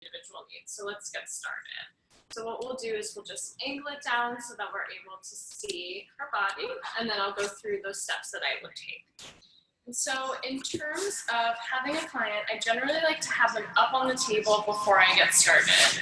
individual needs. So let's get started. So what we'll do is we'll just angle it down so that we're able to see her body, and then I'll go through those steps that I would take. And so in terms of having a client, I generally like to have them up on the table before I get started.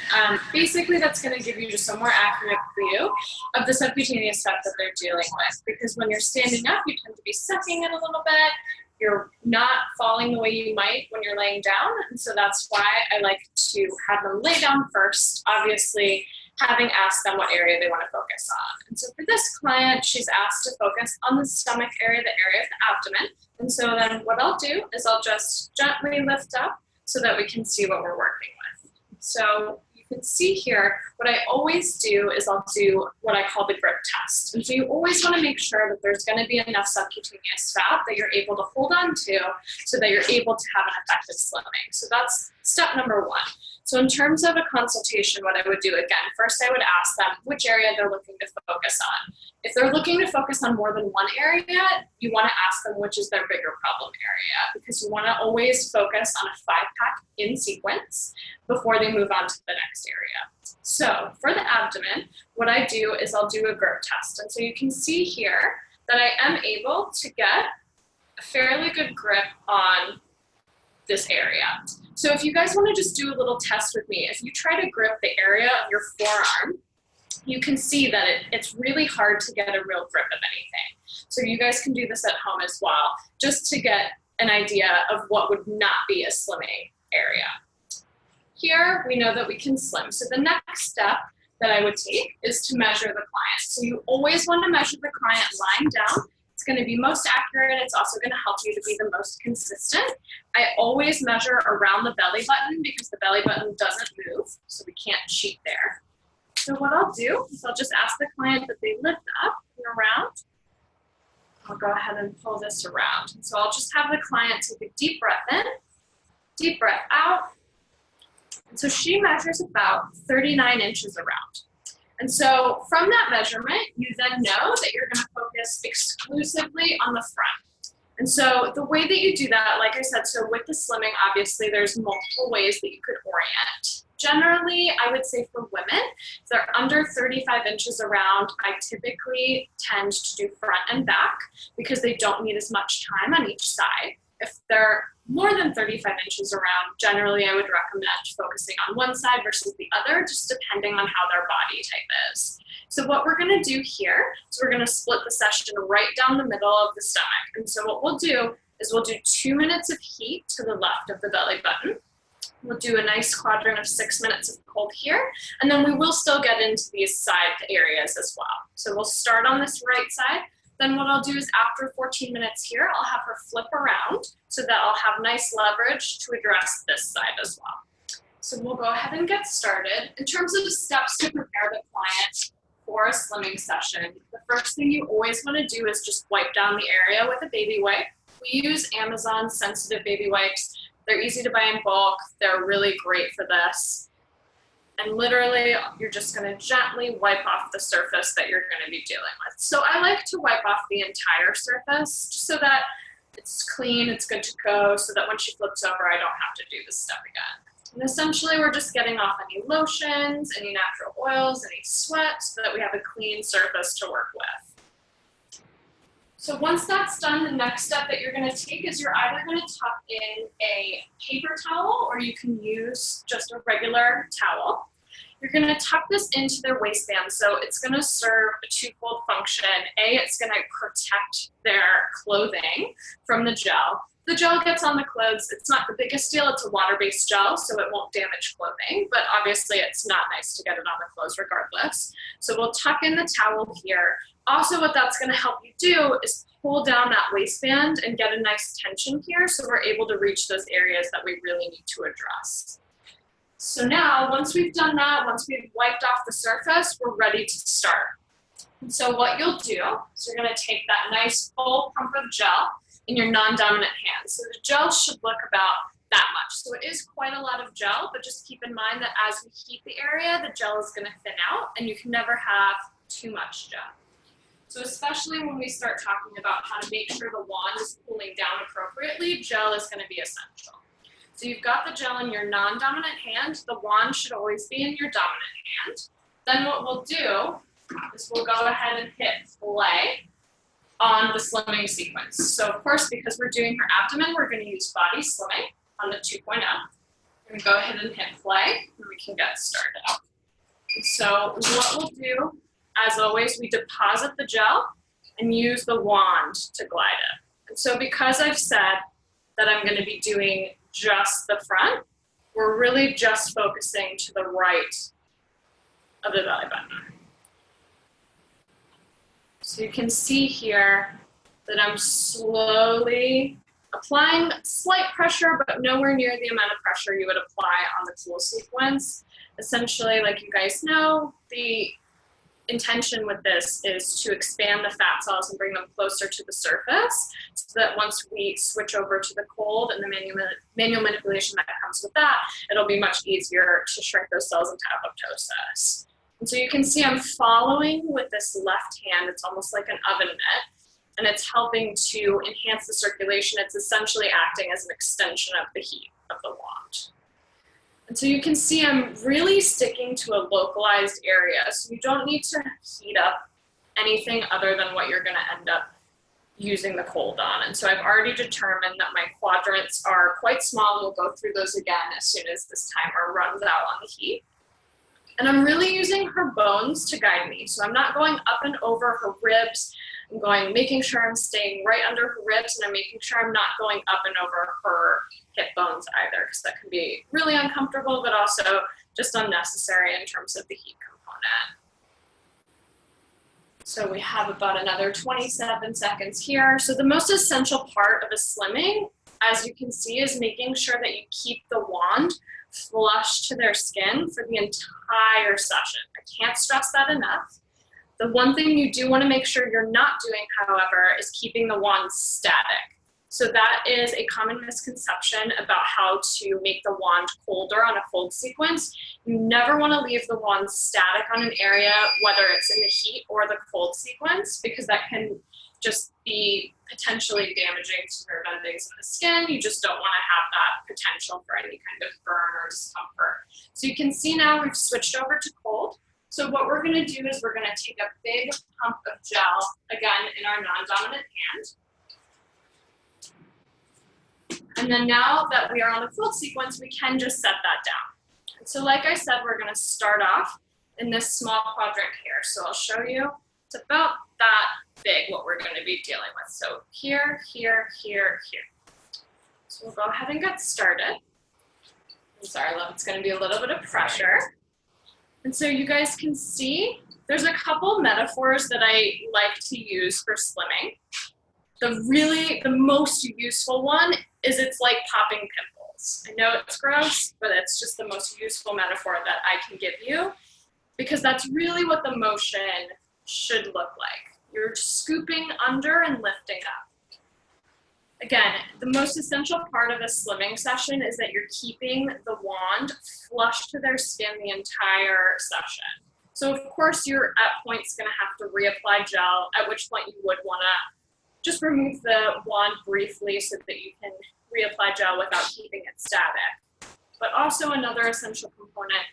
Basically, that's going to give you just a more accurate view of the subcutaneous stuff that they're dealing with, because when you're standing up, you tend to be sucking it a little bit. You're not falling the way you might when you're laying down, and so that's why I like to have them lay down first, obviously having asked them what area they want to focus on. And so for this client, she's asked to focus on the stomach area, the area of the abdomen. And so then what I'll do is I'll just gently lift up so that we can see what we're working with. So you can see here, what I always do is I'll do what I call the grip test. And so you always want to make sure that there's going to be enough subcutaneous fat that you're able to hold on to so that you're able to have an effective slimming. So that's step number one. So in terms of a consultation, what I would do, again, first I would ask them which area they're looking to focus on. If they're looking to focus on more than one area, you want to ask them which is their bigger problem area, because you want to always focus on a 5-pack in sequence before they move on to the next area. So for the abdomen, what I do is I'll do a grip test. And so you can see here that I am able to get a fairly good grip on this area. So if you guys want to just do a little test with me, if you try to grip the area of your forearm, you can see that it's really hard to get a real grip of anything. So you guys can do this at home as well, just to get an idea of what would not be a slimming area. Here, we know that we can slim. So the next step that I would take is to measure the client. So you always want to measure the client lying down. It's going to be most accurate. It's also going to help you to be the most consistent. I always measure around the belly button because the belly button doesn't move, so we can't cheat there. So what I'll do is I'll just ask the client that they lift up and around. I'll go ahead and pull this around. And so I'll just have the client take a deep breath in, deep breath out. And so she measures about 39 inches around. And so from that measurement, you then know that you're going to focus exclusively on the front. And so the way that you do that, like I said, so with the slimming, obviously there's multiple ways that you could orient. Generally, I would say for women, if they're under 35 inches around, I typically tend to do front and back because they don't need as much time on each side. If they're more than 35 inches around, generally I would recommend focusing on one side versus the other, just depending on how their body type is. So what we're going to do here is we're going to split the session right down the middle of the stomach. And so what we'll do is we'll do 2 minutes of heat to the left of the belly button. We'll do a nice quadrant of 6 minutes of cold here, and then we will still get into these side areas as well. So we'll start on this right side. Then what I'll do is after 14 minutes here, I'll have her flip around so that I'll have nice leverage to address this side as well. So we'll go ahead and get started. In terms of steps to prepare the client for a slimming session, the first thing you always want to do is just wipe down the area with a baby wipe. We use Amazon sensitive baby wipes. They're easy to buy in bulk. They're really great for this. And literally, you're just going to gently wipe off the surface that you're going to be dealing with. So I like to wipe off the entire surface just so that it's clean, it's good to go, so that when she flips over, I don't have to do this step again. And essentially, we're just getting off any lotions, any natural oils, any sweat, so that we have a clean surface to work with. So once that's done, the next step that you're going to take is you're either going to tuck in a paper towel or you can use just a regular towel. You're going to tuck this into their waistband, so it's going to serve a twofold function. A, it's going to protect their clothing from the gel. The gel gets on the clothes. It's not the biggest deal. It's a water-based gel, so it won't damage clothing, but obviously it's not nice to get it on the clothes regardless. So we'll tuck in the towel here. Also, what that's going to help you do is pull down that waistband and get a nice tension here so we're able to reach those areas that we really need to address. So now, once we've done that, once we've wiped off the surface, we're ready to start. And so what you'll do is you're going to take that nice full pump of gel in your non-dominant hand. So the gel should look about that much. So it is quite a lot of gel, but just keep in mind that as we heat the area, the gel is going to thin out, and you can never have too much gel. So especially when we start talking about how to make sure the wand is cooling down appropriately, gel is going to be essential. So you've got the gel in your non-dominant hand. The wand should always be in your dominant hand. Then what we'll do is we'll go ahead and hit play on the slimming sequence. So of course, because we're doing her abdomen, we're going to use body slimming on the 2.0. We're going to go ahead and hit play, and we can get started. So what we'll do, as always, we deposit the gel and use the wand to glide it. And so because I've said that I'm going to be doing just the front, we're really just focusing to the right of the belly button. So you can see here that I'm slowly applying slight pressure, but nowhere near the amount of pressure you would apply on the cool sequence. Essentially, like you guys know, the intention with this is to expand the fat cells and bring them closer to the surface so that once we switch over to the cold and the manual manipulation that comes with that, it'll be much easier to shrink those cells into apoptosis. And so you can see I'm following with this left hand. It's almost like an oven mitt, and it's helping to enhance the circulation. It's essentially acting as an extension of the heat of the wand. And so you can see I'm really sticking to a localized area. So you don't need to heat up anything other than what you're gonna end up using the cold on. And so I've already determined that my quadrants are quite small. We'll go through those again as soon as this timer runs out on the heat. And I'm really using her bones to guide me. So I'm not going up and over her ribs. I'm making sure I'm staying right under her ribs, and I'm making sure I'm not going up and over her hip bones either, because that can be really uncomfortable, but also just unnecessary in terms of the heat component. So we have about another 27 seconds here. So the most essential part of a slimming, as you can see, is making sure that you keep the wand flush to their skin for the entire session. I can't stress that enough. The one thing you do want to make sure you're not doing, however, is keeping the wand static. So that is a common misconception about how to make the wand colder on a cold sequence. You never want to leave the wand static on an area, whether it's in the heat or the cold sequence, because that can just be potentially damaging to nerve endings in the skin. You just don't want to have that potential for any kind of burn or discomfort. So you can see now we've switched over to cold. So what we're going to do is we're going to take a big pump of gel, again, in our non-dominant hand. And then now that we are on the cold sequence, we can just set that down. And so like I said, we're going to start off in this small quadrant here. So I'll show you. It's about that big what we're going to be dealing with. So here, here, here, here. So we'll go ahead and get started. I'm sorry, love, it's going to be a little bit of pressure. And so you guys can see there's a couple metaphors that I like to use for slimming. The most useful one is it's like popping pimples. I know it's gross, but it's just the most useful metaphor that I can give you, because that's really what the motion should look like. You're scooping under and lifting up. Again, the most essential part of a slimming session is that you're keeping the wand flush to their skin the entire session. So of course you're at points going to have to reapply gel, at which point you would want to just remove the wand briefly so that you can reapply gel without keeping it static. But also another essential component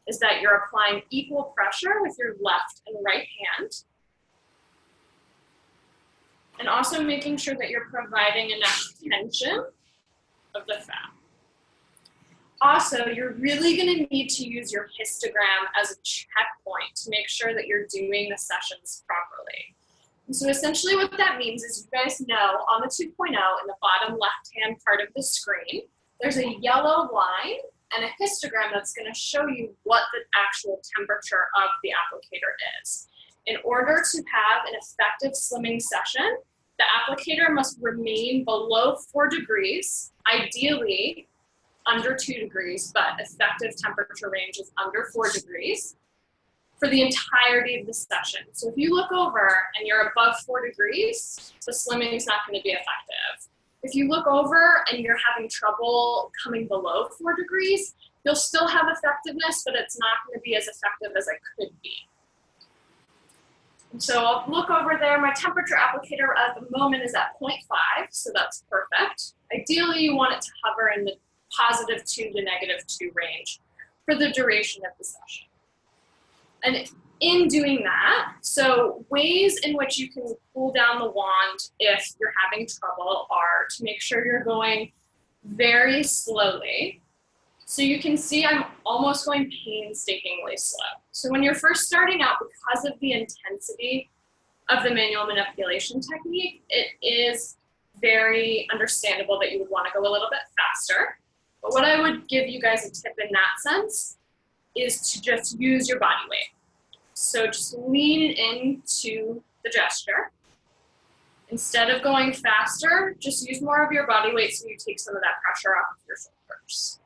is that you're applying equal pressure with your left and right hand. And also making sure that you're providing enough tension of the fat. Also, you're really going to need to use your histogram as a checkpoint to make sure that you're doing the sessions properly. And so essentially what that means is, you guys know on the 2.0 in the bottom left-hand part of the screen, there's a yellow line and a histogram that's going to show you what the actual temperature of the applicator is. In order to have an effective slimming session, the applicator must remain below 4 degrees, ideally under 2 degrees, but effective temperature range is under 4 degrees for the entirety of the session. So if you look over and you're above 4 degrees, the slimming is not going to be effective. If you look over and you're having trouble coming below 4 degrees, you'll still have effectiveness, but it's not going to be as effective as it could be. And so I'll look over there. My temperature applicator at the moment is at 0.5, so that's perfect. Ideally, you want it to hover in the +2 to -2 range for the duration of the session. And in doing that, so ways in which you can cool down the wand if you're having trouble are to make sure you're going very slowly. So you can see I'm almost going painstakingly slow. So when you're first starting out, because of the intensity of the manual manipulation technique, it is very understandable that you would want to go a little bit faster. But what I would give you guys a tip in that sense is to just use your body weight. So just lean into the gesture. Instead of going faster, just use more of your body weight so you take some of that pressure off of your shoulders.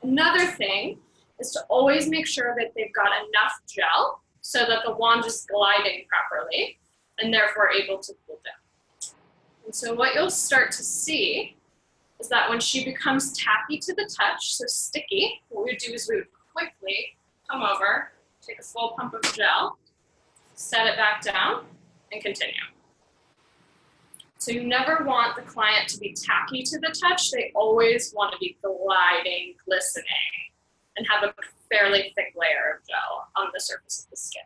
Another thing is to always make sure that they've got enough gel so that the wand is gliding properly and therefore able to cool down. And so what you'll start to see is that when she becomes tacky to the touch, so sticky, what we would do is we would quickly come over, take a full pump of gel, set it back down, and continue. So you never want the client to be tacky to the touch. They always want to be gliding, glistening, and have a fairly thick layer of gel on the surface of the skin.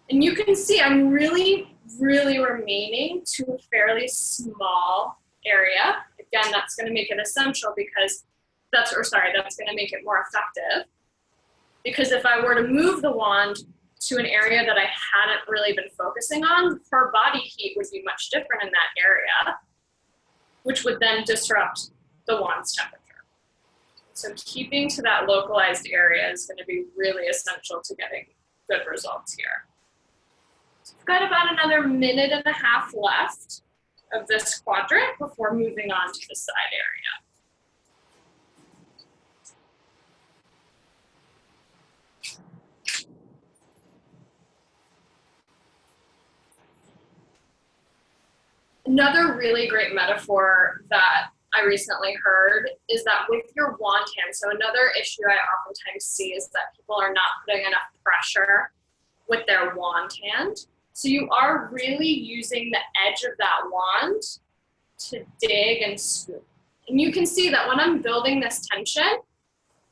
And you can see I'm really, really remaining to a fairly small area. Again, that's going to make it essential because that's going to make it more effective. Because if I were to move the wand to an area that I hadn't really been focusing on, her body heat would be much different in that area, which would then disrupt the wand's temperature. So keeping to that localized area is going to be really essential to getting good results here. So we've got about another 1.5 minutes left of this quadrant before moving on to the side area. Another really great metaphor that I recently heard is that with your wand hand, so another issue I oftentimes see is that people are not putting enough pressure with their wand hand. So you are really using the edge of that wand to dig and scoop. And you can see that when I'm building this tension,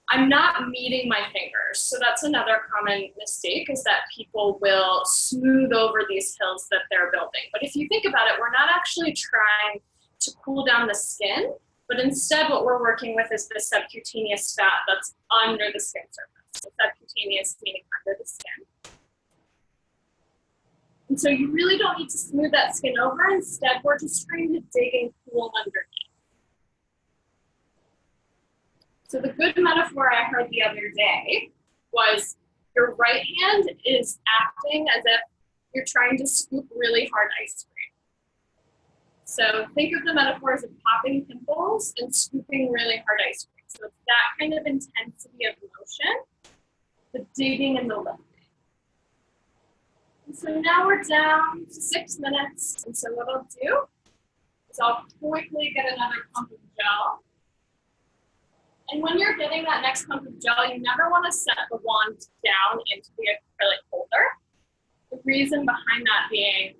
I'm not meeting my fingers. So that's another common mistake, is that people will smooth over these hills that they're building. But if you think about it, we're not actually trying to cool down the skin, but instead what we're working with is the subcutaneous fat that's under the skin surface. So subcutaneous meaning under the skin. And so you really don't need to smooth that skin over. Instead, we're just trying to dig and cool underneath. So the good metaphor I heard the other day was your right hand is acting as if you're trying to scoop really hard ice cream. So think of the metaphors of popping pimples and scooping really hard ice cream. So it's that kind of intensity of motion, the digging and the lifting. And so now we're down to 6 minutes. And so what I'll do is I'll quickly get another pump of gel. And when you're getting that next pump of gel, you never want to set the wand down into the acrylic holder. The reason behind that being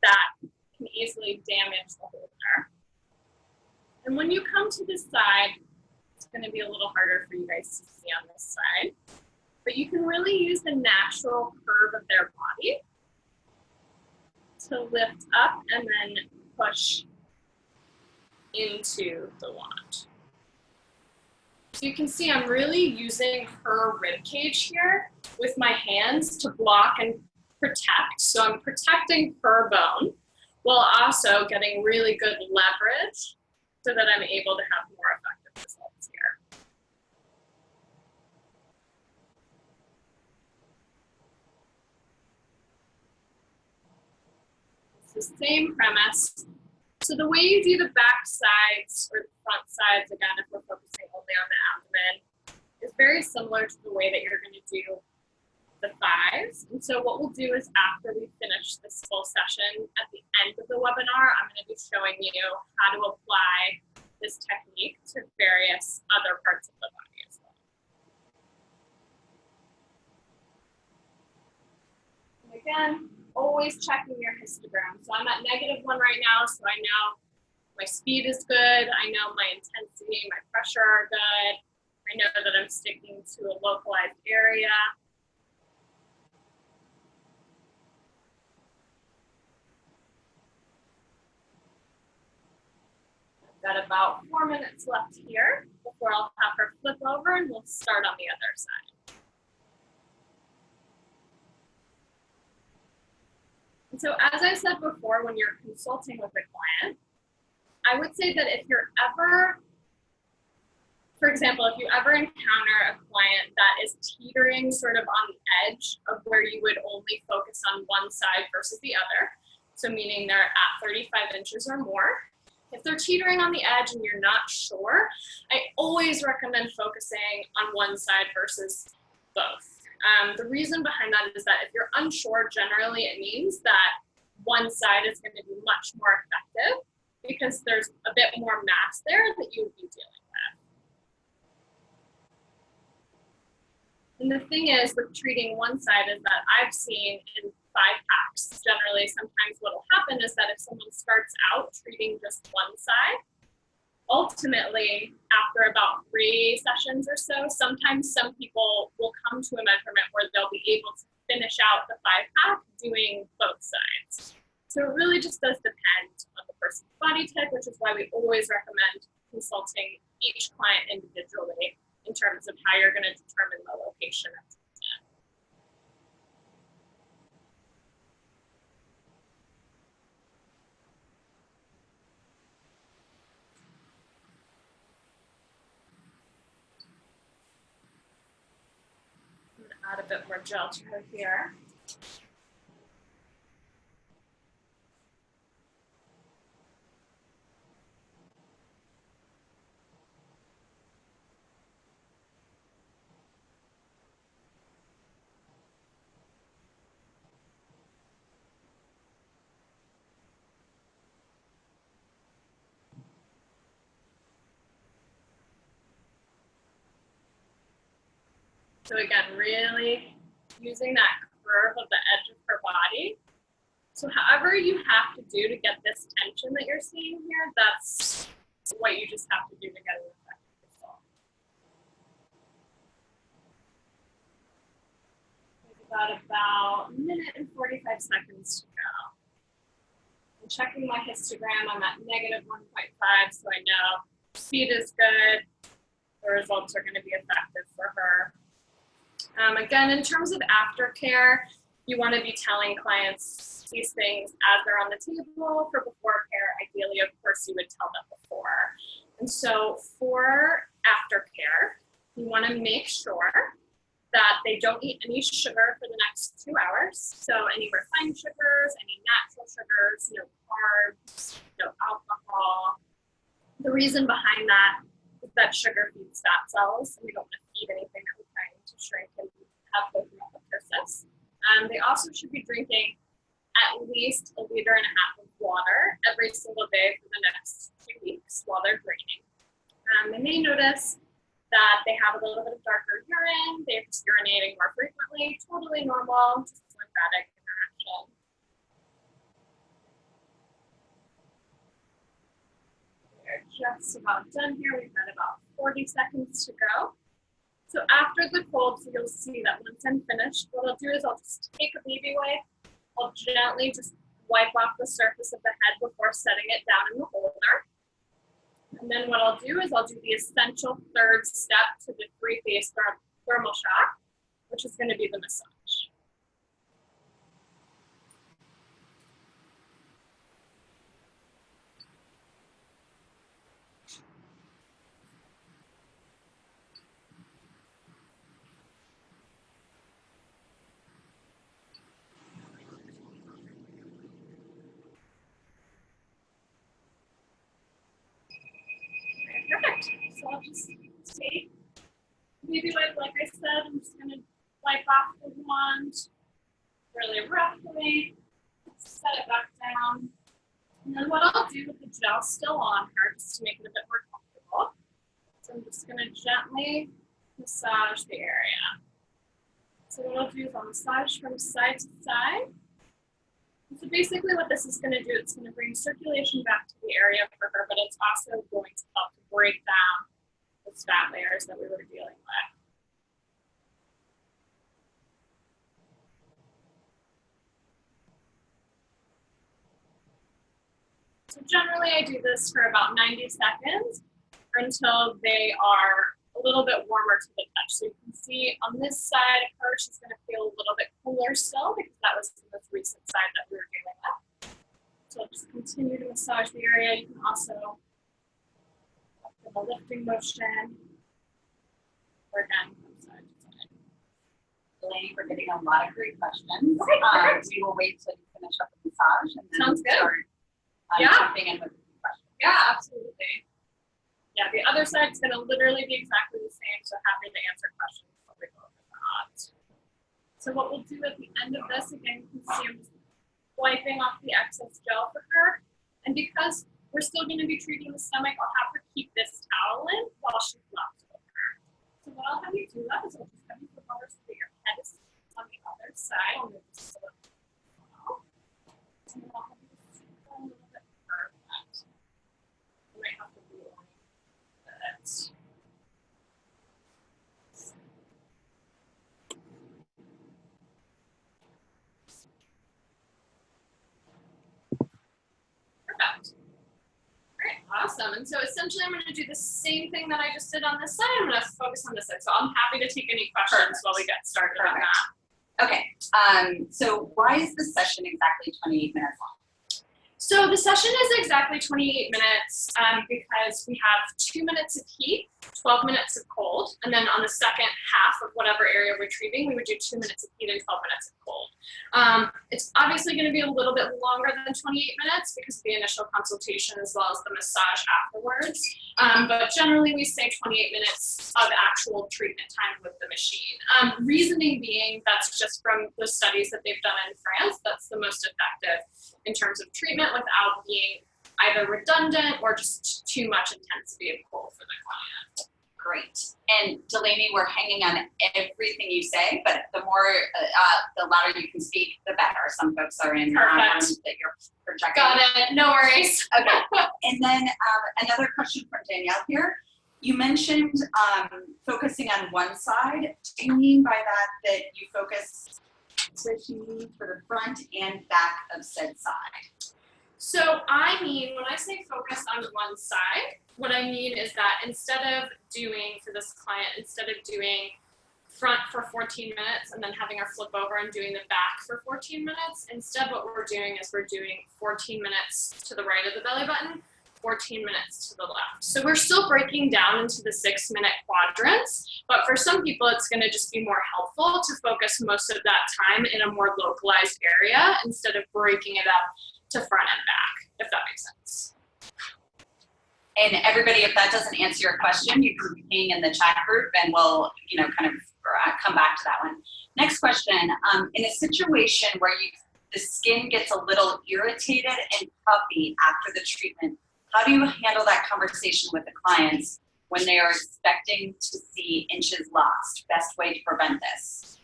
that can easily damage the holder. And when you come to this side, it's going to be a little harder for you guys to see on this side, but you can really use the natural curve of their body to lift up and then push into the wand. So you can see I'm really using her rib cage here with my hands to block and protect. So I'm protecting her bone while also getting really good leverage so that I'm able to have more effective results here. It's the same premise. So the way you do the back sides or the front sides, again, if we're focusing only on the abdomen, is very similar to the way that you're going to do the thighs. And so what we'll do is after we finish this full session, at the end of the webinar, I'm going to be showing you how to apply this technique to various other parts of the body as well. And again, always checking your histogram. So I'm at -1 right now, so I know My speed is good. I know my intensity, my pressure are good. I know that I'm sticking to a localized area. I've got about 4 minutes left here before I'll have her flip over and we'll start on the other side. And so as I said before, when you're consulting with a client, I would say that if you're ever, for example, if you ever encounter a client that is teetering sort of on the edge of where you would only focus on one side versus the other, so meaning they're at 35 inches or more, if they're teetering on the edge and you're not sure, I always recommend focusing on one side versus both. The reason behind that is that if you're unsure, generally it means that one side is going to be much more effective because there's a bit more mass there that you would be dealing with. And the thing is with treating one side is that I've seen in 5 packs, generally sometimes what will happen is that if someone starts out treating just one side, ultimately after about 3 sessions or so, sometimes some people will come to a measurement where they'll be able to finish out the 5-pack doing both sides. So it really just does depend on the person's body type, which is why we always recommend consulting each client individually in terms of how you're going to determine the location of treatment. I'm going to add a bit more gel to her here. So again, really using that curve of the edge of her body. So however you have to do to get this tension that you're seeing here, that's what you just have to do to get an effective result. We've got about 1 minute and 45 seconds to go. I'm checking my histogram. I'm at -1.5, so I know speed is good. The results are going to be effective for her. Again, in terms of aftercare, you want to be telling clients these things as they're on the table. For before care, ideally, of course, you would tell them before. And so for aftercare, you want to make sure that they don't eat any sugar for the next 2 hours. So any refined sugars, any natural sugars, no carbs, no alcohol. The reason behind that is that sugar feeds fat cells, and we don't want to feed anything that we're trying to shrink and have apoptosis. They also should be drinking at least 1.5 liters of water every single day for the next 2 weeks while they're draining. They may notice that they have a little bit of darker urine, they're just urinating more frequently, totally normal, just lymphatic interaction. We're just about done here. We've got about 40 seconds to go. So after the cold, so you'll see that once I'm finished, what I'll do is I'll just take a baby wipe. I'll gently just wipe off the surface of the head before setting it down in the holder. And then what I'll do is I'll do the essential 3rd step to the 3-phase thermal shock, which is going to be the massage. Perfect. So I'll just take baby wipe, like I said. I'm just going to wipe off the wand really roughly, set it back down. And then what I'll do with the gel still on her, just to make it a bit more comfortable, so I'm just going to gently massage the area. So what I'll do is I'll massage from side to side. So basically what this is going to do, it's going to bring circulation back to the area for her, but it's also going to help to break down those fat layers that we were dealing with. So generally I do this for about 90 seconds until they are a little bit warmer to the touch. So you can see on this side of her, she's going to feel a little bit cooler still because that was the most recent side that we were dealing with. So I'll just continue to massage the area. You can also do the lifting motion or again from side to side. Delaney, we're getting a lot of great questions. Okay, we will wait till you finish up the massage and then sounds good. Start jumping in with questions. Yeah, absolutely. Yeah, the other side is going to literally be exactly the same, so happy to answer questions while we go over that. So what we'll do at the end of this, again, you can see I'm just wiping off the excess gel for her. And because we're still going to be treating the stomach, I'll have her keep this towel in while she flops over. So what I'll have you do that is I'll just have you flip over so that your head is on the other side. I'll move this a little bit well. And then I'll have you sit a little bit perfect. You might have to rewind it. Perfect. All right, awesome. And so essentially I'm going to do the same thing that I just did on this side. I'm going to focus on this side. So I'm happy to take any questions while we get started on that. Okay, so why is the session exactly 28 minutes long? So the session is exactly 28 minutes because we have 2 minutes of heat, 12 minutes of cold, and then on the second half of whatever area we're treating, we would do 2 minutes of heat and 12 minutes of cold. It's obviously going to be a little bit longer than 28 minutes because of the initial consultation as well as the massage afterwards. But generally we say 28 minutes of actual treatment time with the machine. Reasoning being that's just from the studies that they've done in France, that's the most effective in terms of treatment without being either redundant or just too much intensity of cold for the client. Great. And Delaney, we're hanging on everything you say, but the more, the louder you can speak, the better. Some folks are in rooms that you're projecting. Got it. No worries. Okay. And then another question from Danielle here. You mentioned focusing on one side. Do you mean by that you focus switching for the front and back of said side? So I mean, when I say focus on one side, what I mean is that instead of doing, for this client, instead of doing front for 14 minutes and then having her flip over and doing the back for 14 minutes, instead what we're doing is we're doing 14 minutes to the right of the belly button, 14 minutes to the left. So we're still breaking down into the 6-minute quadrants, but for some people it's going to just be more helpful to focus most of that time in a more localized area instead of breaking it up to front and back, if that makes sense. And everybody, if that doesn't answer your question, you can ping in the chat group and we'll, kind of come back to that one. Next question, in a situation where the skin gets a little irritated and puffy after the treatment, how do you handle that conversation with the clients when they are expecting to see inches lost? Best way to prevent this?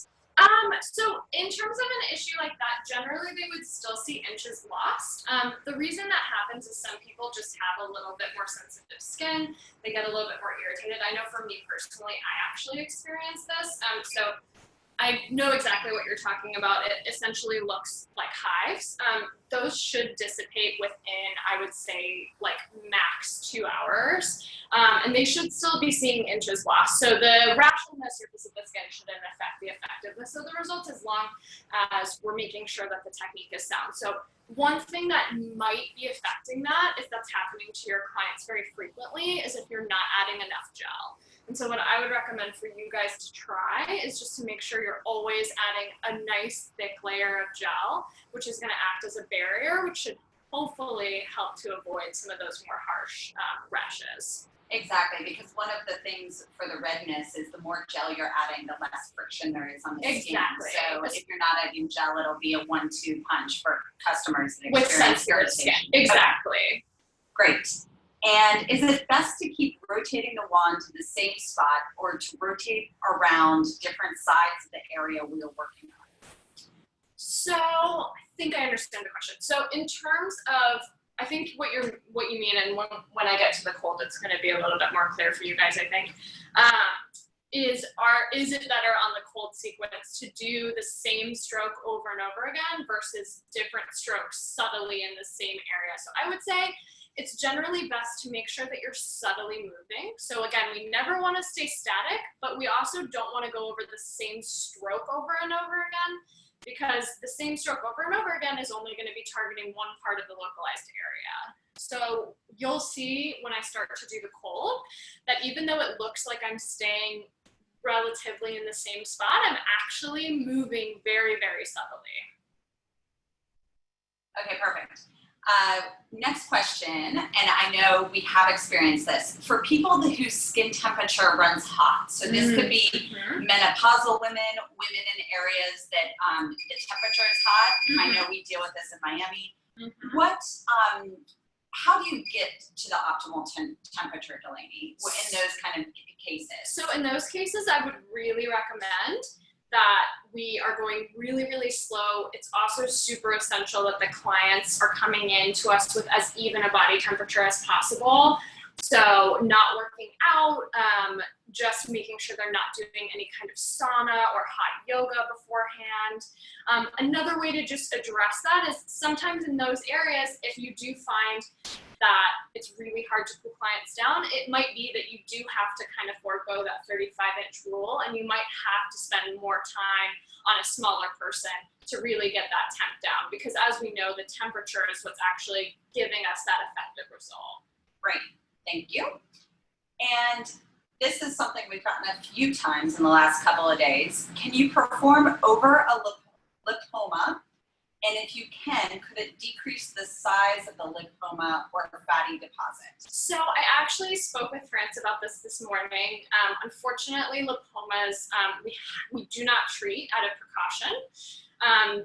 So in terms of an issue like that, generally they would still see inches lost. The reason that happens is some people just have a little bit more sensitive skin. They get a little bit more irritated. I know for me personally, I actually experienced this. So I know exactly what you're talking about. It essentially looks like hives. Those should dissipate within, I would say, like max 2 hours. And they should still be seeing inches lost. So the rash on the surface of the skin shouldn't affect the effectiveness of the results as long as we're making sure that the technique is sound. So one thing that might be affecting that, if that's happening to your clients very frequently, is if you're not adding enough gel. And so what I would recommend for you guys to try is just to make sure you're always adding a nice thick layer of gel, which is going to act as a barrier, which should hopefully help to avoid some of those more harsh rashes. Exactly, because one of the things for the redness is the more gel you're adding, the less friction there is on the skin. So if you're not adding gel, it'll be a 1-2 punch for customers that experience irritation. Exactly. Okay. Great. And is it best to keep rotating the wand to the same spot or to rotate around different sides of the area we are working on? So I think I understand the question. So in terms of, I think what you mean, and when I get to the cold, it's going to be a little bit more clear for you guys, I think, is it better on the cold sequence to do the same stroke over and over again versus different strokes subtly in the same area? So I would say it's generally best to make sure that you're subtly moving. So again, we never want to stay static, but we also don't want to go over the same stroke over and over again, because the same stroke over and over again is only going to be targeting one part of the localized area. So you'll see when I start to do the cold that even though it looks like I'm staying relatively in the same spot, I'm actually moving very, very subtly. Okay, perfect. Next question, and I know we have experienced this. For people whose skin temperature runs hot, so this could be menopausal women in areas that the temperature is hot. I know we deal with this in Miami. How do you get to the optimal temperature, Delaney, in those kind of cases? So in those cases, I would really recommend that we are going really, really slow. It's also super essential that the clients are coming in to us with as even a body temperature as possible. So not working out, just making sure they're not doing any kind of sauna or hot yoga beforehand. Another way to just address that is sometimes in those areas, if you do find that it's really hard to cool clients down, it might be that you do have to kind of forego that 35-inch rule, and you might have to spend more time on a smaller person to really get that temp down, because as we know, the temperature is what's actually giving us that effective result. Great, thank you. And this is something we've gotten a few times in the last couple of days. Can you perform over a lipoma? And if you can, could it decrease the size of the lipoma or fatty deposit? So I actually spoke with France about this morning. Unfortunately, lipomas, we do not treat out of precaution.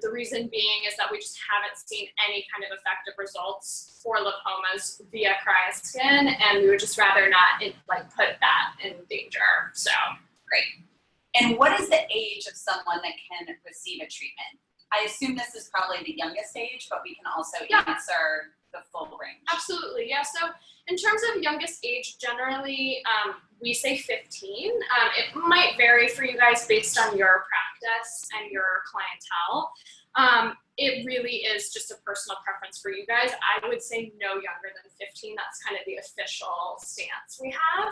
The reason being is that we just haven't seen any kind of effective results for lipomas via Cryoskin, and we would just rather not put that in danger. So, great. And what is the age of someone that can receive a treatment? I assume this is probably the youngest age, but we can also answer the full range. Absolutely, yeah. So in terms of youngest age, generally we say 15. It might vary for you guys based on your practice and your clientele. It really is just a personal preference for you guys. I would say no younger than 15. That's kind of the official stance we have.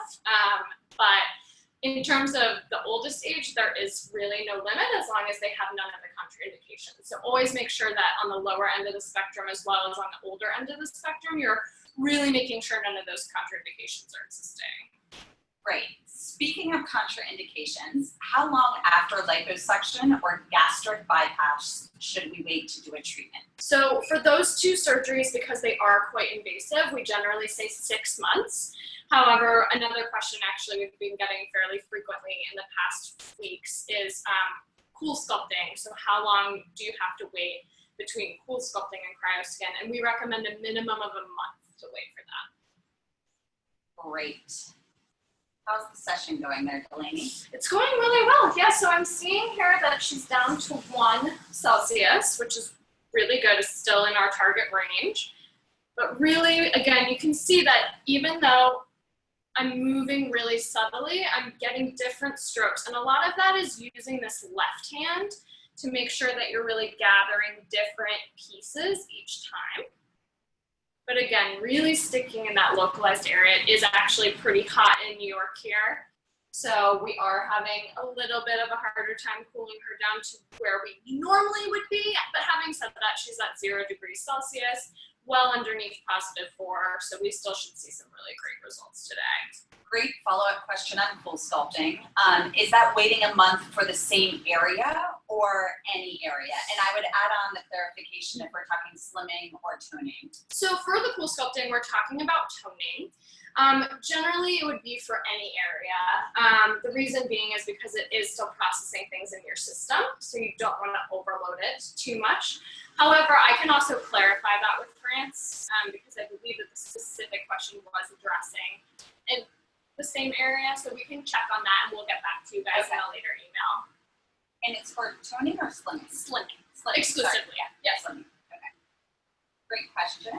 But in terms of the oldest age, there is really no limit as long as they have none of the contraindications. So always make sure that on the lower end of the spectrum as well as on the older end of the spectrum, you're really making sure none of those contraindications are existing. Great. Speaking of contraindications, how long after liposuction or gastric bypass should we wait to do a treatment? So for those two surgeries, because they are quite invasive, we generally say 6 months. However, another question actually we've been getting fairly frequently in the past weeks is cool sculpting. So how long do you have to wait between cool sculpting and Cryoskin? And we recommend a minimum of a month to wait for that. Great. How's the session going there, Delaney? It's going really well. Yeah, so I'm seeing here that she's down to 1 Celsius, which is really good. It's still in our target range. But really, again, you can see that even though I'm moving really subtly, I'm getting different strokes. And a lot of that is using this left hand to make sure that you're really gathering different pieces each time. But again, really sticking in that localized area. It is actually pretty hot in New York here. So we are having a little bit of a harder time cooling her down to where we normally would be. But having said that, she's at 0 degrees Celsius, well underneath +4. So we still should see some really great results today. Great follow-up question on cool sculpting. Is that waiting a month for the same area or any area? And I would add on the clarification if we're talking slimming or toning. So for the cool sculpting, we're talking about toning. Generally, it would be for any area. The reason being is because it is still processing things in your system, so you don't want to overload it too much. However, I can also clarify that with France because I believe that the specific question was addressing in the same area, so we can check on that and we'll get back to you guys in a later email. And it's for toning or slimming? Slimming. Exclusively, yes. Slimming. Great question.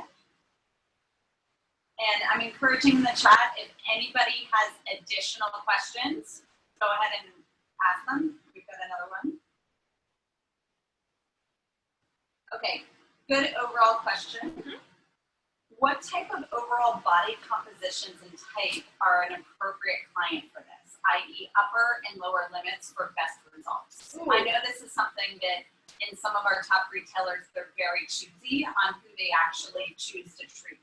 And I'm encouraging the chat, if anybody has additional questions, go ahead and ask them. We've got another one. Okay, good overall question. Mm-hmm. What type of overall body compositions and type are an appropriate client for this, i.e. upper and lower limits for best results? Ooh. I know this is something that in some of our top retailers, they're very choosy on who they actually choose to treat.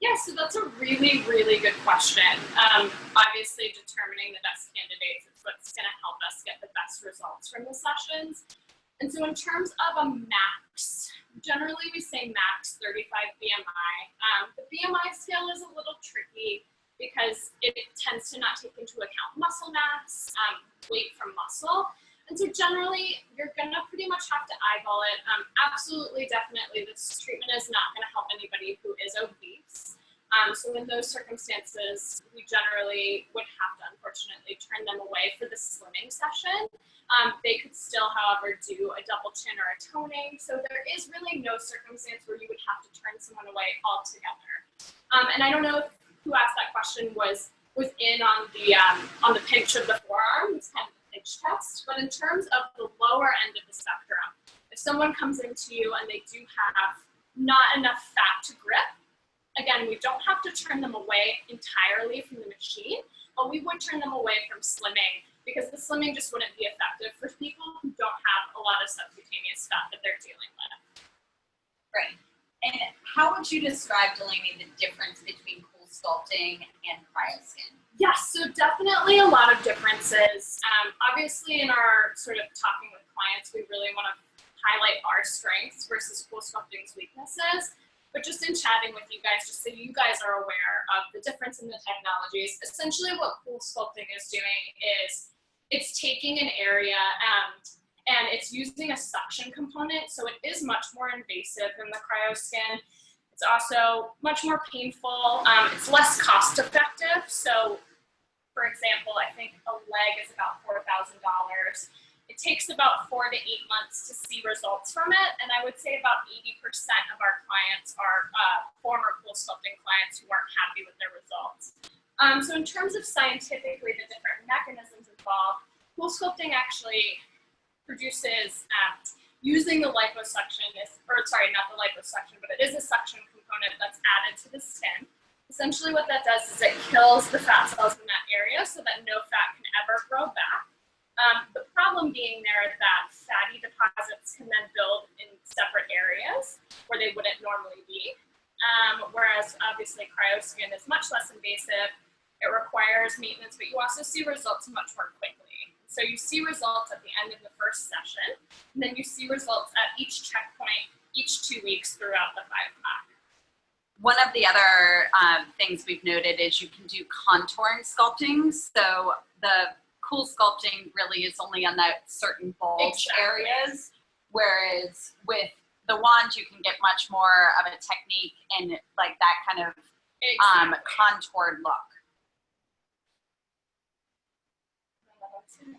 Yeah, so that's a really, really good question. Obviously, determining the best candidates is what's going to help us get the best results from the sessions. And so in terms of a max, generally we say max 35 BMI. The BMI scale is a little tricky because it tends to not take into account muscle mass, weight from muscle. And so generally, you're going to pretty much have to eyeball it. Absolutely, definitely, this treatment is not going to help anybody who is obese. So in those circumstances, we generally would have to, unfortunately, turn them away for the slimming session. They could still, however, do a double chin or a toning. So there is really no circumstance where you would have to turn someone away altogether. And I don't know who asked that question was in on the pinch of the forearm. It's kind of a pinch test. But in terms of the lower end of the spectrum, if someone comes into you and they do have not enough fat to grip, again, we don't have to turn them away entirely from the machine, but we would turn them away from slimming because the slimming just wouldn't be effective for people who don't have a lot of subcutaneous fat that they're dealing with. Right. And how would you describe, Delaney, the difference between cool sculpting and Cryoskin? Yes, so definitely a lot of differences. Obviously, in our sort of talking with clients, we really want to highlight our strengths versus cool sculpting's weaknesses. But just in chatting with you guys, just so you guys are aware of the difference in the technologies, essentially what cool sculpting is doing is it's taking an area and it's using a suction component, so it is much more invasive than the Cryoskin. It's also much more painful. It's less cost effective. So, for example, I think a leg is about $4,000. It takes about 4 to 8 months to see results from it, and I would say about 80% of our clients are former cool sculpting clients who weren't happy with their results. So in terms of scientifically the different mechanisms involved, cool sculpting actually produces, using the liposuction, not the liposuction, but it is a suction component that's added to the skin. Essentially what that does is it kills the fat cells in that area so that no fat can ever grow back. The problem being there is that fatty deposits can then build in separate areas where they wouldn't normally be. Whereas obviously Cryoskin is much less invasive. It requires maintenance, but you also see results much more quickly. So you see results at the end of the first session, and then you see results at each checkpoint each 2 weeks throughout the 5-pack. One of the other things we've noted is you can do contouring sculpting. So the cool sculpting really is only on that certain bulge areas, whereas with the wand you can get much more of a technique and like that kind of contoured look. A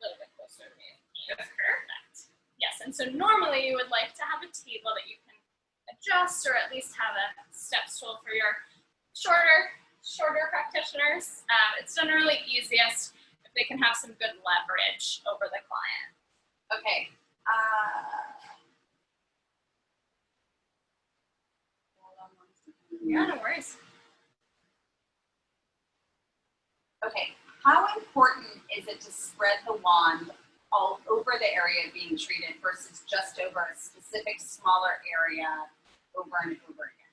little bit closer to me. Perfect. Yes, and so normally you would like to have a table that you can adjust or at least have a step stool for your shorter practitioners. It's generally easiest if they can have some good leverage over the client. Okay. Yeah, no worries. Okay. How important is it to spread the wand all over the area being treated versus just over a specific smaller area over and over again?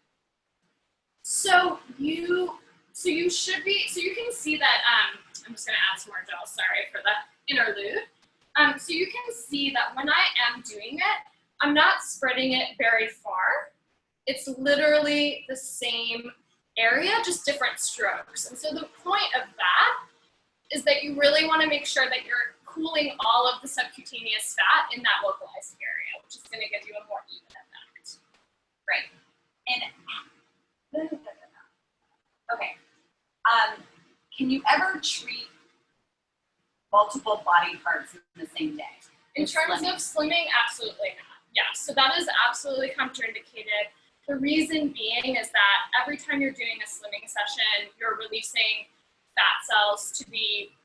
So you can see that, I'm just gonna add some more gel, sorry for the interlude. So you can see that when I am doing it, I'm not spreading it very far. It's literally the same area, just different strokes. And so the point of that is that you really want to make sure that you're cooling all of the subcutaneous fat in that localized area, which is going to give you a more even effect. Great. And okay. Can you ever treat multiple body parts in the same day? In terms of slimming, absolutely not. Yeah, so that is absolutely contraindicated. The reason being is that every time you're doing a slimming session, you're releasing fat cells to be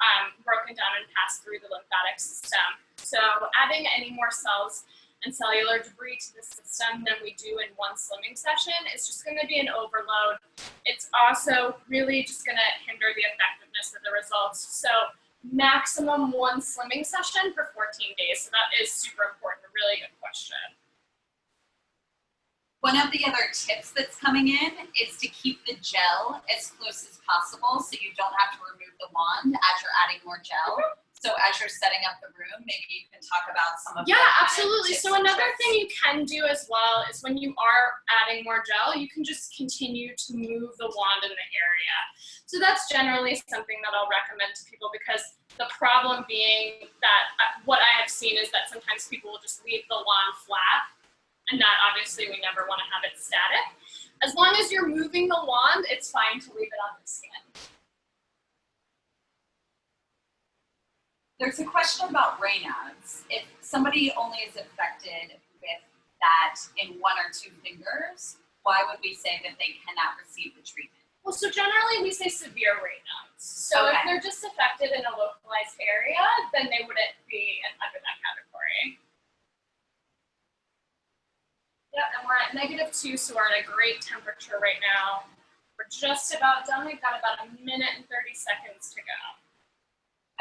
broken down and pass through the lymphatic system. So adding any more cells and cellular debris to the system than we do in one slimming session is just going to be an overload. It's also really just going to hinder the effectiveness of the results. So maximum one slimming session for 14 days. So that is super important. A really good question. One of the other tips that's coming in is to keep the gel as close as possible so you don't have to remove the wand as you're adding more gel. So as you're setting up the room, maybe you can talk about some of Yeah, absolutely. So another thing you can do as well is when you are adding more gel, you can just continue to move the wand in the area. So that's generally something that I'll recommend to people, because the problem being that what I have seen is that sometimes people will just leave the wand flat, and that obviously we never want to have it static. As long as you're moving the wand, it's fine to leave it on the skin. There's a question about Raynaud's. If somebody only is affected with that in one or two fingers, why would we say that they cannot receive the treatment? Well, so generally we say severe Raynaud's. So if they're just affected in a localized area, then they wouldn't be under that category. Yep, and we're at -2, so we're at a great temperature right now. We're just about done. We've got about 1 minute and 30 seconds to go.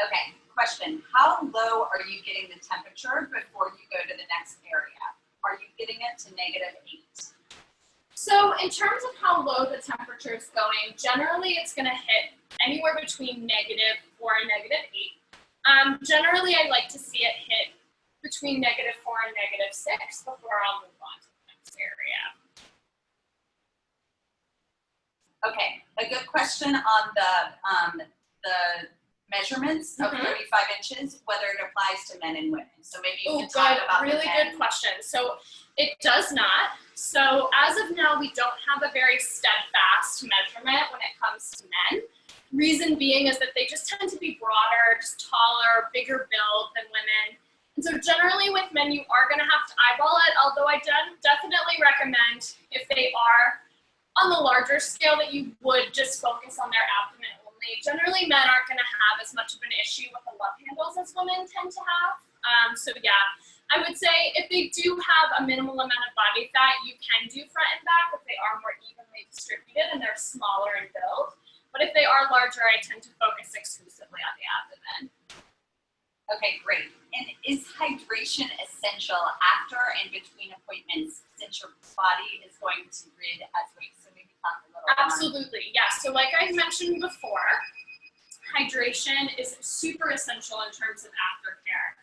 Okay, question. How low are you getting the temperature before you go to the next area? Are you getting it to -8? So in terms of how low the temperature is going, generally it's going to hit anywhere between -4 and -8. Generally, I like to see it hit between -4 and -6 before I'll move on to the next area. Okay, a good question on the measurements of 35 inches, whether it applies to men and women. So maybe you can talk about really good question. So it does not. So as of now, we don't have a very steadfast measurement when it comes to men. Reason being is that they just tend to be broader, just taller, bigger build than women. And so generally with men, you are going to have to eyeball it, although I definitely recommend if they are on the larger scale that you would just focus on their abdomen only. Generally, men aren't going to have as much of an issue with the love handles as women tend to have. So yeah, I would say if they do have a minimal amount of body fat, you can do front and back if they are more evenly distributed and they're smaller in build. But if they are larger, I tend to focus exclusively on the abdomen. Okay, great. And is hydration essential after and between appointments, since your body is going to rid as waste? So maybe talk a little bit. Absolutely, yeah. So like I mentioned before, hydration is super essential in terms of aftercare.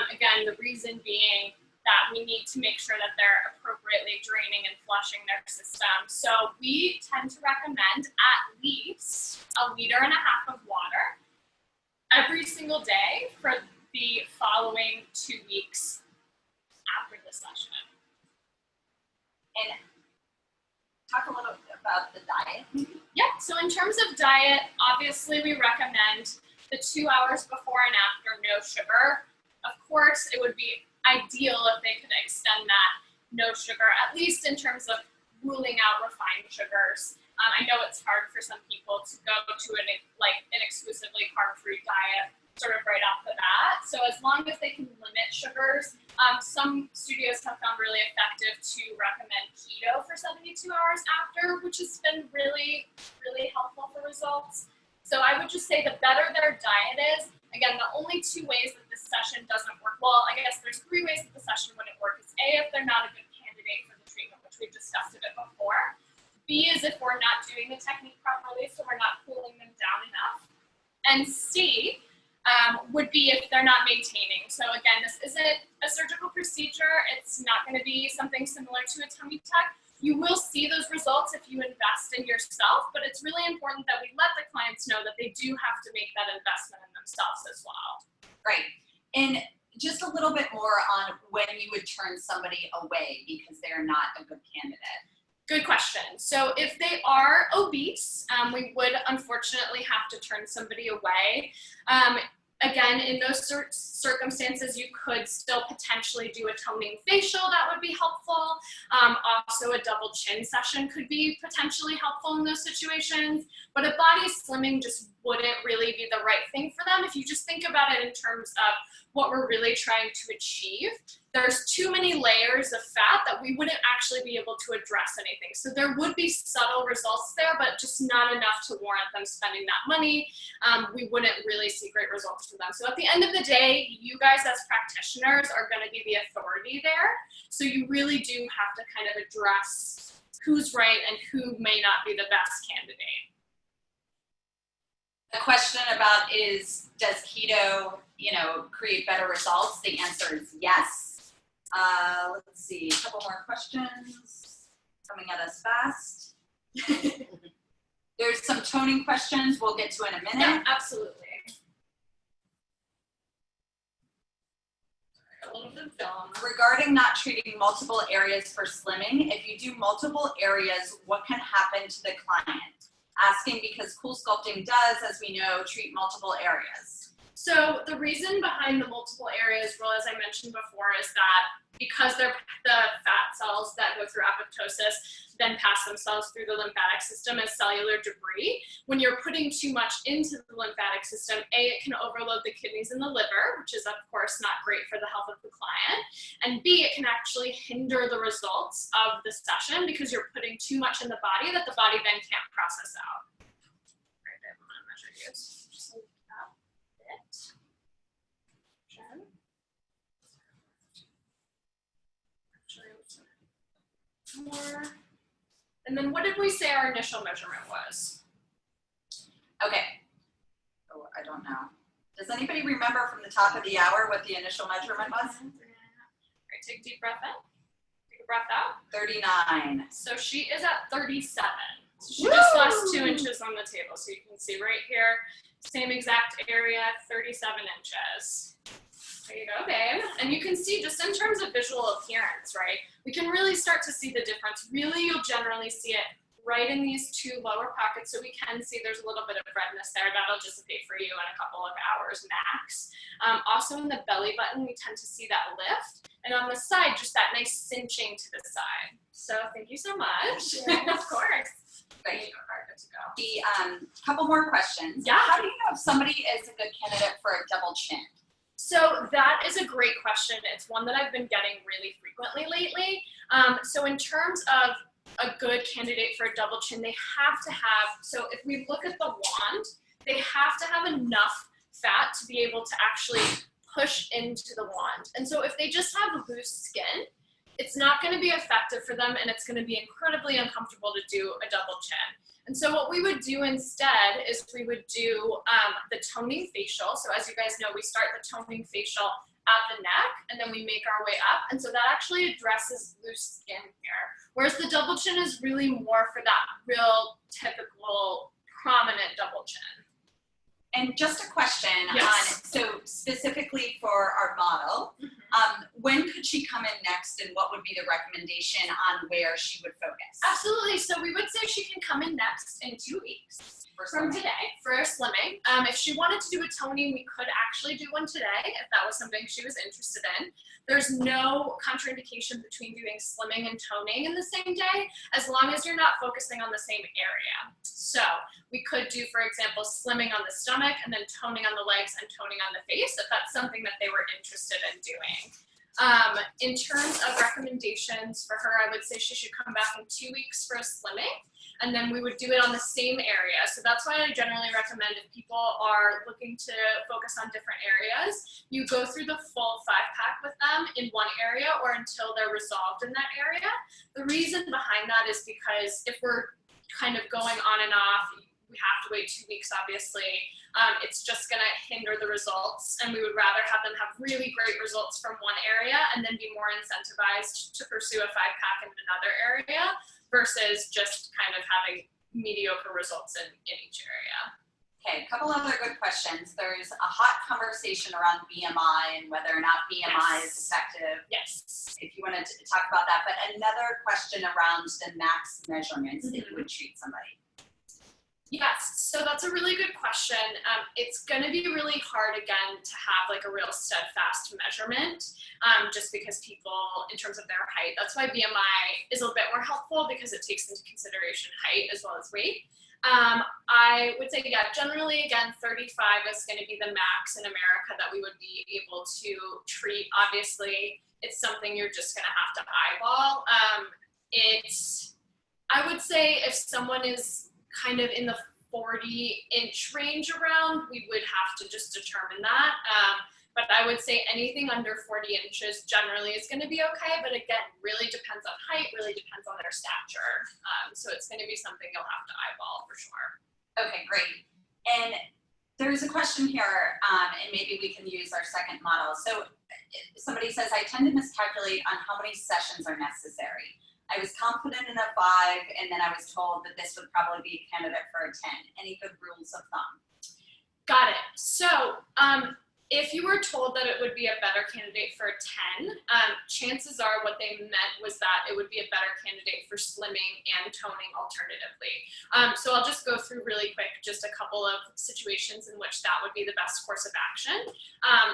Again, the reason being that we need to make sure that they're appropriately draining and flushing their system. So we tend to recommend at least 1.5 liters of water every single day for the following 2 weeks after the session. And talk a little bit about the diet. Yeah, so in terms of diet, obviously we recommend the 2 hours before and after no sugar. Of course, it would be ideal if they could extend that no sugar, at least in terms of ruling out refined sugars. I know it's hard for some people to go to an exclusively carb-free diet sort of right off the bat. So as long as they can limit sugars, some studios have found really effective to recommend keto for 72 hours after, which has been really, really helpful for results. So I would just say the better their diet is, again, the only 2 ways that this session doesn't work, well, I guess there's 3 ways that the session wouldn't work. Is A, if they're not a good candidate for the treatment, which we've discussed a bit before. B is if we're not doing the technique properly, so we're not cooling them down enough. And C would be if they're not maintaining. So again, this isn't a surgical procedure. It's not going to be something similar to a tummy tuck. You will see those results if you invest in yourself, but it's really important that we let the clients know that they do have to make that investment in themselves as well. Right. And just a little bit more on when you would turn somebody away because they're not a good candidate. Good question. So if they are obese, we would unfortunately have to turn somebody away. Again, in those circumstances, you could still potentially do a toning facial that would be helpful. Also, a double chin session could be potentially helpful in those situations. But a body slimming just wouldn't really be the right thing for them. If you just think about it in terms of what we're really trying to achieve, there's too many layers of fat that we wouldn't actually be able to address anything. So there would be subtle results there, but just not enough to warrant them spending that money. We wouldn't really see great results for them. So at the end of the day, you guys as practitioners are going to be the authority there. So you really do have to kind of address who's right and who may not be the best candidate. The question about does keto, create better results? The answer is yes. Let's see, a couple more questions coming at us fast. There's some toning questions we'll get to in a minute. Yeah, absolutely. A little bit dumb. Regarding not treating multiple areas for slimming, if you do multiple areas, what can happen to the client? Asking because Cool Sculpting does, as we know, treat multiple areas. So the reason behind the multiple areas rule, as I mentioned before, is that because they're the fat cells that go through apoptosis, then pass themselves through the lymphatic system as cellular debris. When you're putting too much into the lymphatic system, A, it can overload the kidneys and the liver, which is of course not great for the health of the client. And B, it can actually hinder the results of the session because you're putting too much in the body that the body then can't process out. Right there, I'm gonna measure you. Just like that bit. More. And then what did we say our initial measurement was? Okay. Oh, I don't know. Does anybody remember from the top of the hour what the initial measurement was? All right, take a deep breath in. Take a breath out. 39. So she is at 37. So she just lost 2 inches on the table. So you can see right here, same exact area, 37 inches. There you go, babe. And you can see just in terms of visual appearance, right? We can really start to see the difference. Really, you'll generally see it right in these 2 lower pockets. So we can see there's a little bit of redness there. That'll dissipate for you in a couple of hours max. Also in the belly button, we tend to see that lift. And on the side, just that nice cinching to the side. So thank you so much. Yeah. Of course. Great. Good to go. The couple more questions. Yeah. How do you know if somebody is a good candidate for a double chin? So that is a great question. It's one that I've been getting really frequently lately. So in terms of a good candidate for a double chin, they have to have, so if we look at the wand, they have to have enough fat to be able to actually push into the wand. And so if they just have loose skin, it's not going to be effective for them, and it's going to be incredibly uncomfortable to do a double chin. And so what we would do instead is we would do the toning facial. So as you guys know, we start the toning facial at the neck, and then we make our way up. And so that actually addresses loose skin here. Whereas the double chin is really more for that real typical prominent double chin. And just a question Yes. on, so specifically for our model, when could she come in next, and what would be the recommendation on where she would focus? Absolutely. So we would say she can come in next in 2 weeks from today for a slimming. If she wanted to do a toning, we could actually do one today if that was something she was interested in. There's no contraindication between doing slimming and toning in the same day, as long as you're not focusing on the same area. So we could do, for example, slimming on the stomach and then toning on the legs and toning on the face if that's something that they were interested in doing. In terms of recommendations for her, I would say she should come back in 2 weeks for a slimming, and then we would do it on the same area. So that's why I generally recommend, if people are looking to focus on different areas, you go through the full 5-pack with them in one area or until they're resolved in that area. The reason behind that is because if we're kind of going on and off, we have to wait 2 weeks, obviously. It's just going to hinder the results, and we would rather have them have really great results from one area and then be more incentivized to pursue a 5-pack in another area versus just kind of having mediocre results in each area. Okay, a couple other good questions. There's a hot conversation around BMI and whether or not BMI is effective. Yes. If you wanted to talk about that, but another question around the max measurements that you would treat somebody. Yes, so that's a really good question. It's going to be really hard again to have like a real steadfast measurement, just because people, in terms of their height, that's why BMI is a bit more helpful because it takes into consideration height as well as weight. I would say, yeah, generally again, 35 is going to be the max in America that we would be able to treat. Obviously, it's something you're just going to have to eyeball. I would say if someone is kind of in the 40-inch range around, we would have to just determine that. But I would say anything under 40 inches generally is going to be okay. But again, really depends on height, really depends on their stature. So it's going to be something you'll have to eyeball for sure. Okay, great. And there's a question here, and maybe we can use our second model. So somebody says, I tend to miscalculate on how many sessions are necessary. I was confident in a 5, and then I was told that this would probably be a candidate for a 10. Any good rules of thumb? Got it. So if you were told that it would be a better candidate for a 10, chances are what they meant was that it would be a better candidate for slimming and toning alternatively. So I'll just go through really quick just a couple of situations in which that would be the best course of action.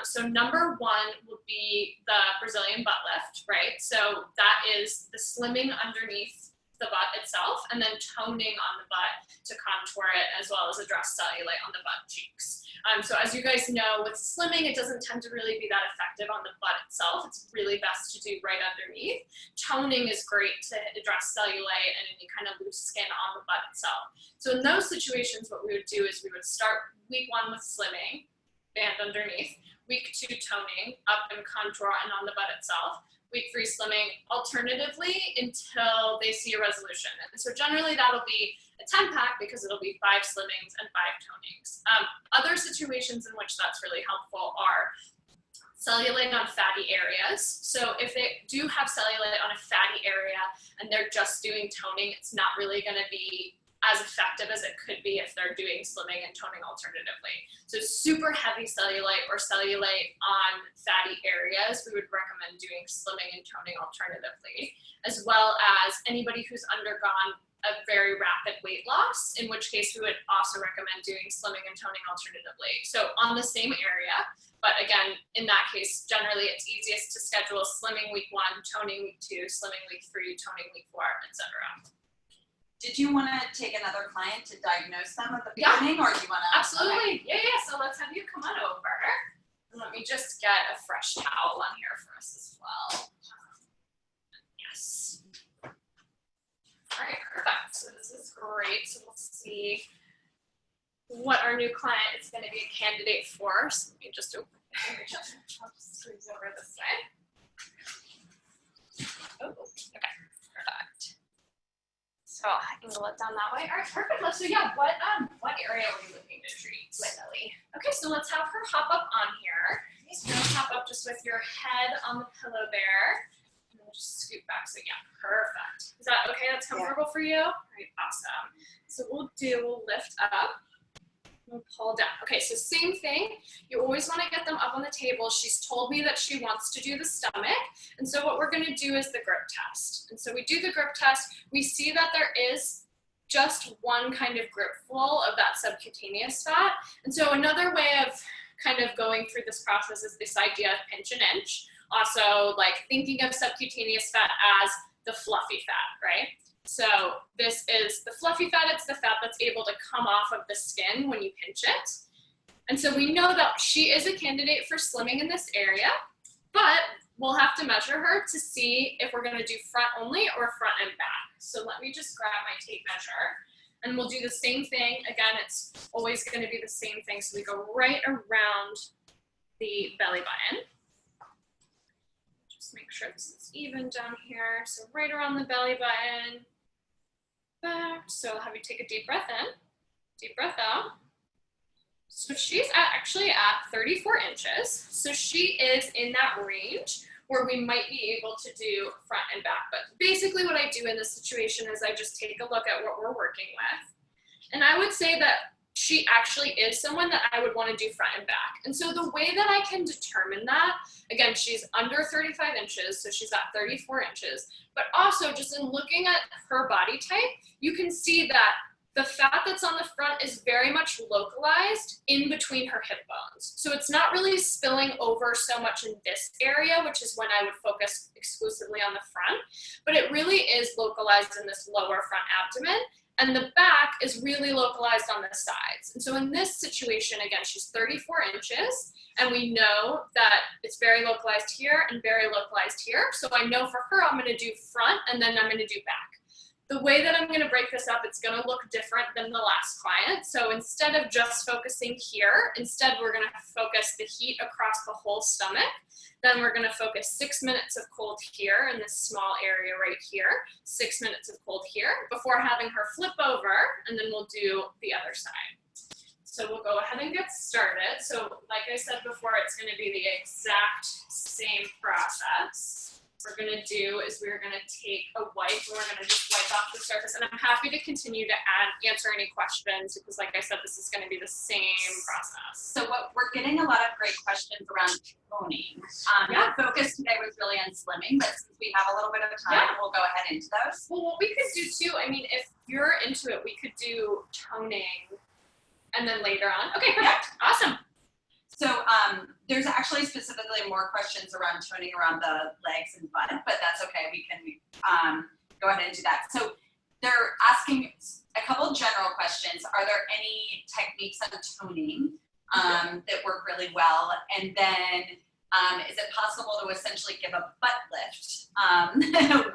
So number 1 would be the Brazilian butt lift, right? So that is the slimming underneath the butt itself and then toning on the butt to contour it as well as address cellulite on the butt cheeks. So as you guys know, with slimming, it doesn't tend to really be that effective on the butt itself. It's really best to do right underneath. Toning is great to address cellulite and any kind of loose skin on the butt itself. So in those situations, what we would do is we would start week 1 with slimming, band underneath, week 2 toning, up and contour and on the butt itself, week 3 slimming, alternatively until they see a resolution. And so generally that'll be a 10-pack because it'll be 5 slimmings and 5 tonings. Other situations in which that's really helpful are cellulite on fatty areas. So if they do have cellulite on a fatty area and they're just doing toning, it's not really going to be as effective as it could be if they're doing slimming and toning alternatively. So super heavy cellulite or cellulite on fatty areas, we would recommend doing slimming and toning alternatively, as well as anybody who's undergone a very rapid weight loss, in which case we would also recommend doing slimming and toning alternatively. So on the same area, but again, in that case, generally it's easiest to schedule slimming week 1, toning week 2, slimming week 3, toning week 4, etc. Did you want to take another client to diagnose them at the beginning, or do you want to? Absolutely. Okay. Yeah. So let's have you come on over. And let me just get a fresh towel on here for us as well. Yes. All right, perfect. So this is great. So we'll see what our new client is going to be a candidate for. So let me just open it. I'll just squeeze over this way. Oh, okay. Perfect. So angle it down that way. All right, perfect. So yeah, what area were you looking to treat? My belly. Okay, so let's have her hop up on here. So you're gonna hop up just with your head on the pillow there. And we'll just scoot back. So yeah, perfect. Is that okay? That's comfortable for you? All right, awesome. So we'll lift up. We'll pull down. Okay, so same thing. You always want to get them up on the table. She's told me that she wants to do the stomach. And so what we're going to do is the grip test. And so we do the grip test. We see that there is just one kind of grip full of that subcutaneous fat. And so another way of kind of going through this process is this idea of pinch and inch. Also, like thinking of subcutaneous fat as the fluffy fat, right? So this is the fluffy fat. It's the fat that's able to come off of the skin when you pinch it. And so we know that she is a candidate for slimming in this area, but we'll have to measure her to see if we're going to do front only or front and back. So let me just grab my tape measure and we'll do the same thing. Again, it's always going to be the same thing. So we go right around the belly button. Just make sure this is even down here. So right around the belly button. Back. So I'll have you take a deep breath in, deep breath out. So she's actually at 34 inches. So she is in that range where we might be able to do front and back. But basically what I do in this situation is I just take a look at what we're working with. And I would say that she actually is someone that I would want to do front and back. And so the way that I can determine that, again, she's under 35 inches, so she's at 34 inches. But also just in looking at her body type, you can see that The fat that's on the front is very much localized in between her hip bones. So it's not really spilling over so much in this area, which is when I would focus exclusively on the front, but it really is localized in this lower front abdomen. And the back is really localized on the sides. And so in this situation, again, she's 34 inches, and we know that it's very localized here and very localized here. So I know for her, I'm gonna do front and then I'm gonna do back. The way that I'm gonna break this up, it's gonna look different than the last client. So instead of just focusing here, instead we're gonna focus the heat across the whole stomach. Then we're gonna focus 6 minutes of cold here in this small area right here, 6 minutes of cold here, before having her flip over, and then we'll do the other side. So we'll go ahead and get started. So like I said before, it's gonna be the exact same process. What we're gonna do is we're gonna take a wipe and we're gonna just wipe off the surface. And I'm happy to continue to answer any questions because like I said, this is gonna be the same process. So what we're getting a lot of great questions around toning. Yeah. The focus today was really on slimming, but since we have a little bit of time, we'll go ahead into those. Well, what we could do too, I mean, if you're into it, we could do toning and then later on. Okay, perfect. Yeah. Awesome. So there's actually specifically more questions around toning around the legs and butt, but that's okay. We can go ahead and do that. So they're asking a couple general questions. Are there any techniques on toning that work really well? And then is it possible to essentially give a butt lift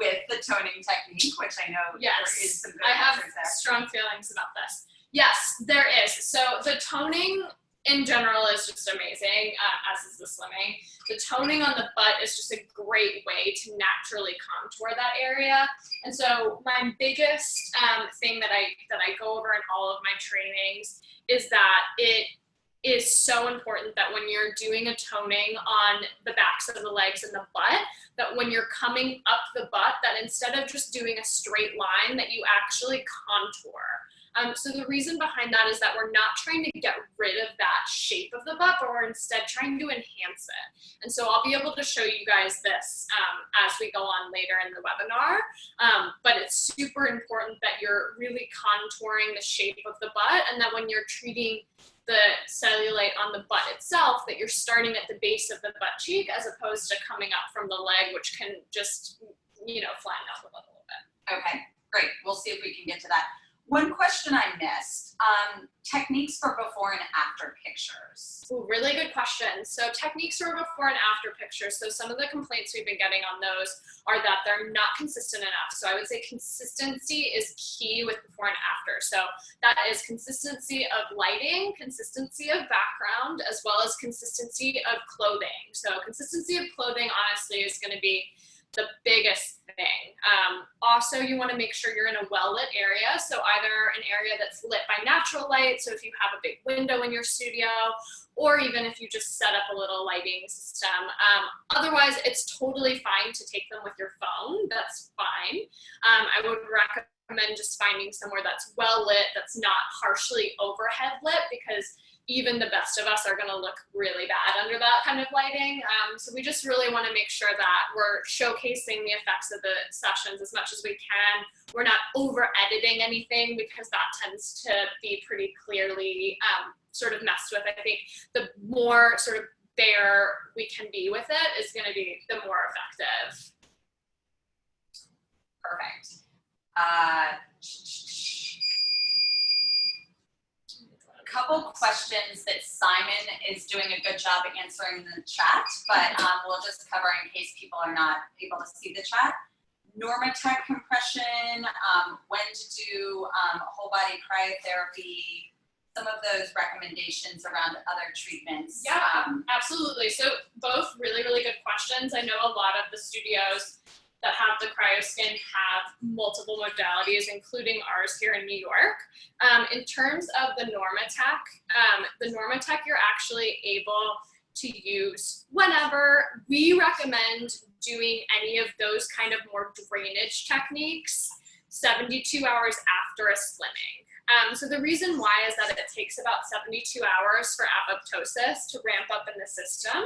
with the toning technique, which I know there is some good answers there. I have strong feelings about this. Yes, there is. So the toning in general is just amazing, as is the slimming. The toning on the butt is just a great way to naturally contour that area. And so my biggest thing that I go over in all of my trainings is that it is so important that when you're doing a toning on the backs of the legs and the butt, that when you're coming up the butt, that instead of just doing a straight line, that you actually contour. So the reason behind that is that we're not trying to get rid of that shape of the butt, but we're instead trying to enhance it. And so I'll be able to show you guys this as we go on later in the webinar. But it's super important that you're really contouring the shape of the butt, and that when you're treating the cellulite on the butt itself, that you're starting at the base of the butt cheek as opposed to coming up from the leg, which can just, flatten out the butt a little bit. Okay, great. We'll see if we can get to that. One question I missed, techniques for before and after pictures. Ooh, really good question. So techniques for before and after pictures. So some of the complaints we've been getting on those are that they're not consistent enough. So I would say consistency is key with before and after. So that is consistency of lighting, consistency of background, as well as consistency of clothing. So consistency of clothing, honestly, is going to be the biggest thing. Also, you want to make sure you're in a well-lit area. So either an area that's lit by natural light, so if you have a big window in your studio, or even if you just set up a little lighting system. Otherwise, it's totally fine to take them with your phone. That's fine. I would recommend just finding somewhere that's well lit, that's not harshly overhead lit, because even the best of us are going to look really bad under that kind of lighting. So we just really want to make sure that we're showcasing the effects of the sessions as much as we can. We're not over editing anything, because that tends to be pretty clearly sort of messed with. I think the more sort of bare we can be with it is going to be the more effective. Perfect. Couple questions that Simon is doing a good job answering in the chat, but we'll just cover in case people are not able to see the chat. Normatec compression, when to do whole body cryotherapy, some of those recommendations around other treatments. Yeah, absolutely. So both really, really good questions. I know a lot of the studios that have the Cryoskin have multiple modalities, including ours here in New York. In terms of the Normatec you're actually able to use whenever. We recommend doing any of those kind of more drainage techniques 72 hours after a slimming. So the reason why is that it takes about 72 hours for apoptosis to ramp up in the system.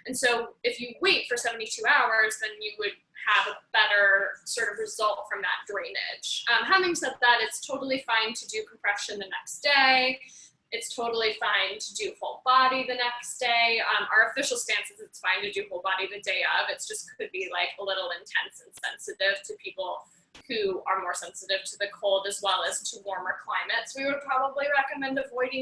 And so if you wait for 72 hours, then you would have a better sort of result from that drainage. Having said that, it's totally fine to do compression the next day. It's totally fine to do whole body the next day. Our official stance is it's fine to do whole body the day of. It's just could be like a little intense and sensitive to people who are more sensitive to the cold as well as to warmer climates. We would probably recommend avoiding